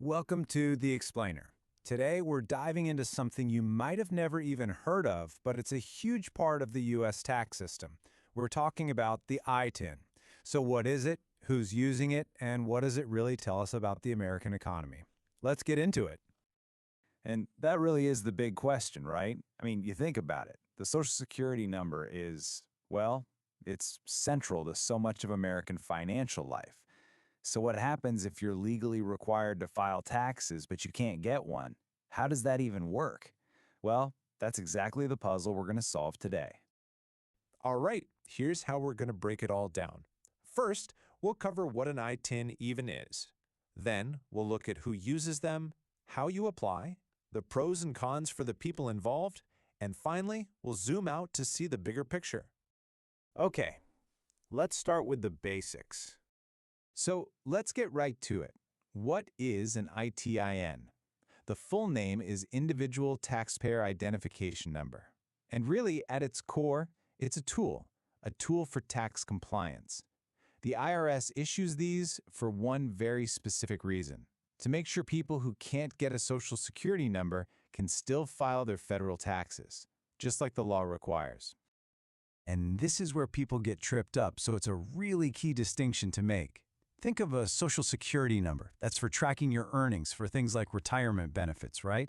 Welcome to The Explainer. Today we're diving into something you might have never even heard of, but it's a huge part of the U.S. tax system. We're talking about the ITIN. So what is it, who's using it, and what does it really tell us about the American economy? Let's get into it. And that really is the big question, right? I mean, you think about it. The Social Security number is, well, it's central to so much of American financial life. So what happens if you're legally required to file taxes, but you can't get one? How does that even work? Well, that's exactly the puzzle we're going to solve today. All right, here's how we're going to break it all down. First, we'll cover what an ITIN even is. Then, we'll look at who uses them, how you apply, the pros and cons for the people involved, and finally, we'll zoom out to see the bigger picture. Okay, let's start with the basics. So let's get right to it. What is an ITIN? The full name is Individual Taxpayer Identification Number. And really, at its core, it's a tool for tax compliance. The IRS issues these for one very specific reason: to make sure people who can't get a Social Security number can still file their federal taxes, just like the law requires. And this is where people get tripped up, so it's a really key distinction to make. Think of a Social Security number. That's for tracking your earnings for things like retirement benefits, right?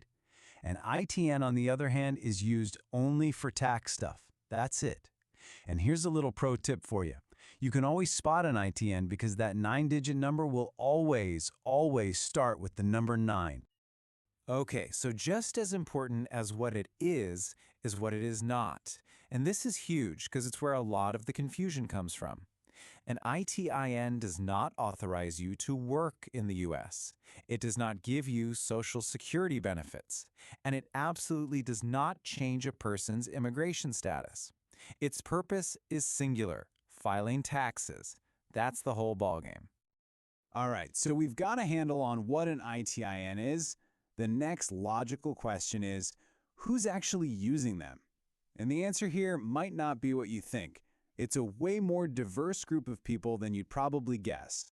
An ITN, on the other hand, is used only for tax stuff. That's it. And here's a little pro tip for you. You can always spot an ITN because that 9-digit number will always start with the number 9. Okay, so just as important as what it is what it is not. And this is huge because it's where a lot of the confusion comes from. An ITIN does not authorize you to work in the U.S. It does not give you Social Security benefits, and it absolutely does not change a person's immigration status. Its purpose is singular: filing taxes. That's the whole ballgame. All right, so we've got a handle on what an ITIN is. The next logical question is, who's actually using them? And the answer here might not be what you think. It's a way more diverse group of people than you'd probably guess.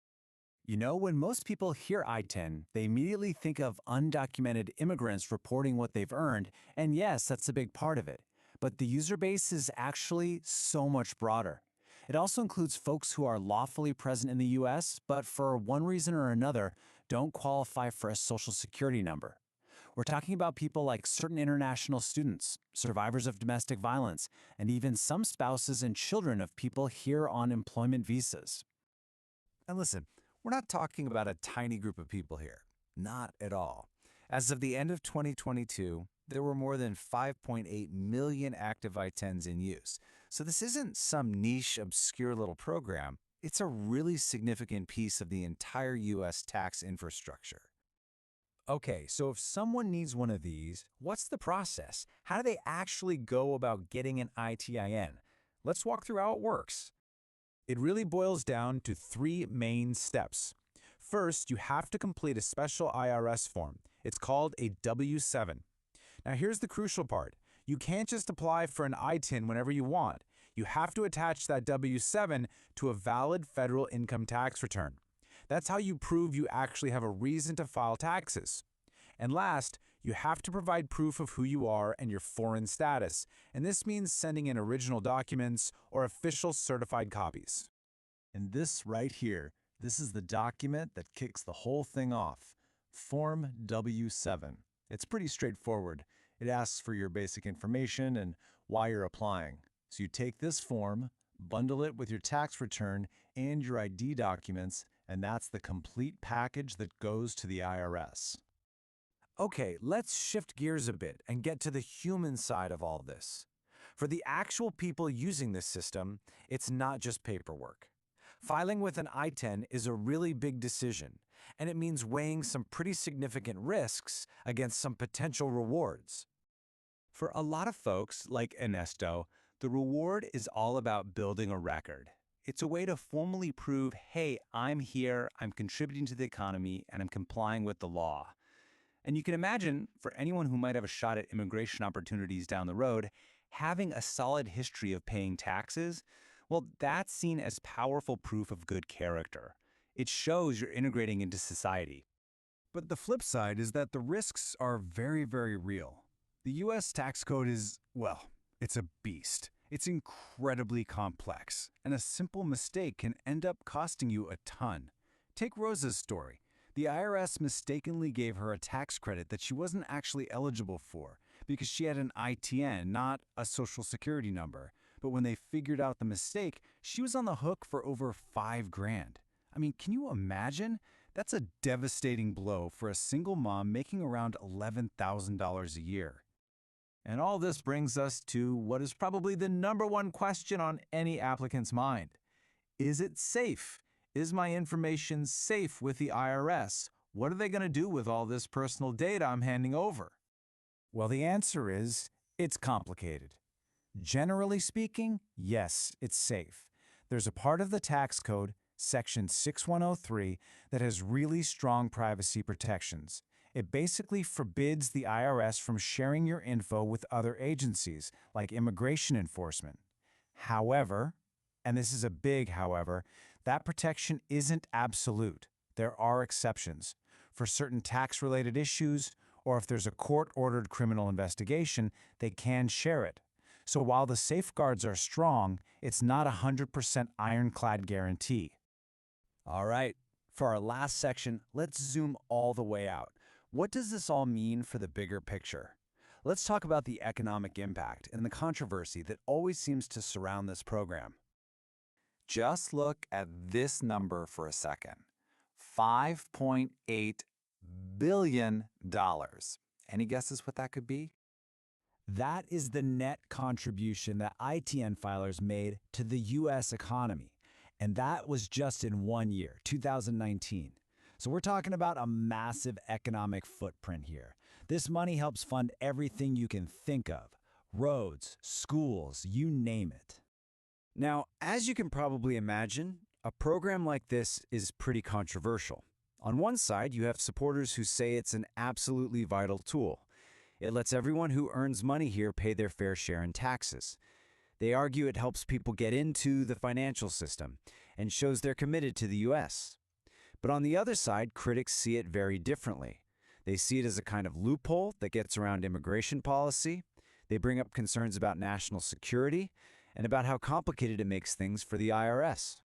You know, when most people hear ITIN, they immediately think of undocumented immigrants reporting what they've earned, and yes, that's a big part of it. But the user base is actually so much broader. It also includes folks who are lawfully present in the U.S., but for one reason or another, don't qualify for a Social Security number. We're talking about people like certain international students, survivors of domestic violence, and even some spouses and children of people here on employment visas. And listen, we're not talking about a tiny group of people here. Not at all. As of the end of 2022, there were more than 5.8 million active ITINs in use. So this isn't some niche, obscure little program. It's a really significant piece of the entire U.S. tax infrastructure. Okay, so if someone needs one of these, what's the process? How do they actually go about getting an ITIN? Let's walk through how it works. It really boils down to 3 main steps. First, you have to complete a special IRS form. It's called a W-7. Now here's the crucial part. You can't just apply for an ITIN whenever you want. You have to attach that W-7 to a valid federal income tax return. That's how you prove you actually have a reason to file taxes. And last, you have to provide proof of who you are and your foreign status, and this means sending in original documents or official certified copies. And this right here, this is the document that kicks the whole thing off. Form W-7. It's pretty straightforward. It asks for your basic information and why you're applying. So you take this form, bundle it with your tax return and your ID documents, and that's the complete package that goes to the IRS. Okay, let's shift gears a bit and get to the human side of all this. For the actual people using this system, it's not just paperwork. Filing with an ITIN is a really big decision, and it means weighing some pretty significant risks against some potential rewards. For a lot of folks, like Ernesto, the reward is all about building a record. It's a way to formally prove, hey, I'm here, I'm contributing to the economy, and I'm complying with the law. And you can imagine, for anyone who might have a shot at immigration opportunities down the road, having a solid history of paying taxes, well, that's seen as powerful proof of good character. It shows you're integrating into society. But the flip side is that the risks are very, very real. The U.S. tax code is, well, it's a beast. It's incredibly complex, and a simple mistake can end up costing you a ton. Take Rosa's story. The IRS mistakenly gave her a tax credit that she wasn't actually eligible for because she had an ITN, not a social security number. But when they figured out the mistake, she was on the hook for over $5,000. I mean, can you imagine? That's a devastating blow for a single mom making around $11,000 a year. And all this brings us to what is probably the #1 question on any applicant's mind. Is it safe? Is my information safe with the IRS? What are they going to do with all this personal data I'm handing over? Well, the answer is, it's complicated. Generally speaking, yes, it's safe. There's a part of the tax code, Section 6103, that has really strong privacy protections. It basically forbids the IRS from sharing your info with other agencies, like immigration enforcement. However, and this is a big however, that protection isn't absolute. There are exceptions. For certain tax-related issues, or if there's a court-ordered criminal investigation, they can share it. So while the safeguards are strong, it's not a 100% ironclad guarantee. All right, for our last section, let's zoom all the way out. What does this all mean for the bigger picture? Let's talk about the economic impact and the controversy that always seems to surround this program. Just look at this number for a second. $5.8 billion. Any guesses what that could be? That is the net contribution that ITN filers made to the U.S. economy. And that was just in 1 year, 2019. So we're talking about a massive economic footprint here. This money helps fund everything you can think of. Roads, schools, you name it. Now, as you can probably imagine, a program like this is pretty controversial. On one side, you have supporters who say it's an absolutely vital tool. It lets everyone who earns money here pay their fair share in taxes. They argue it helps people get into the financial system and shows they're committed to the U.S. But on the other side, critics see it very differently. They see it as a kind of loophole that gets around immigration policy. They bring up concerns about national security and about how complicated it makes things for the IRS.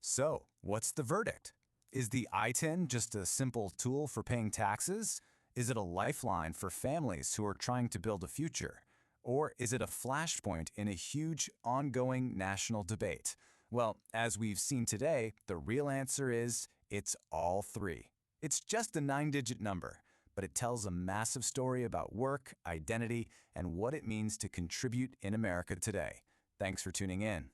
So, what's the verdict? Is the ITIN just a simple tool for paying taxes? Is it a lifeline for families who are trying to build a future? Or is it a flashpoint in a huge, ongoing national debate? Well, as we've seen today, the real answer is it's all three. It's just a 9-digit number, but it tells a massive story about work, identity, and what it means to contribute in America today. Thanks for tuning in.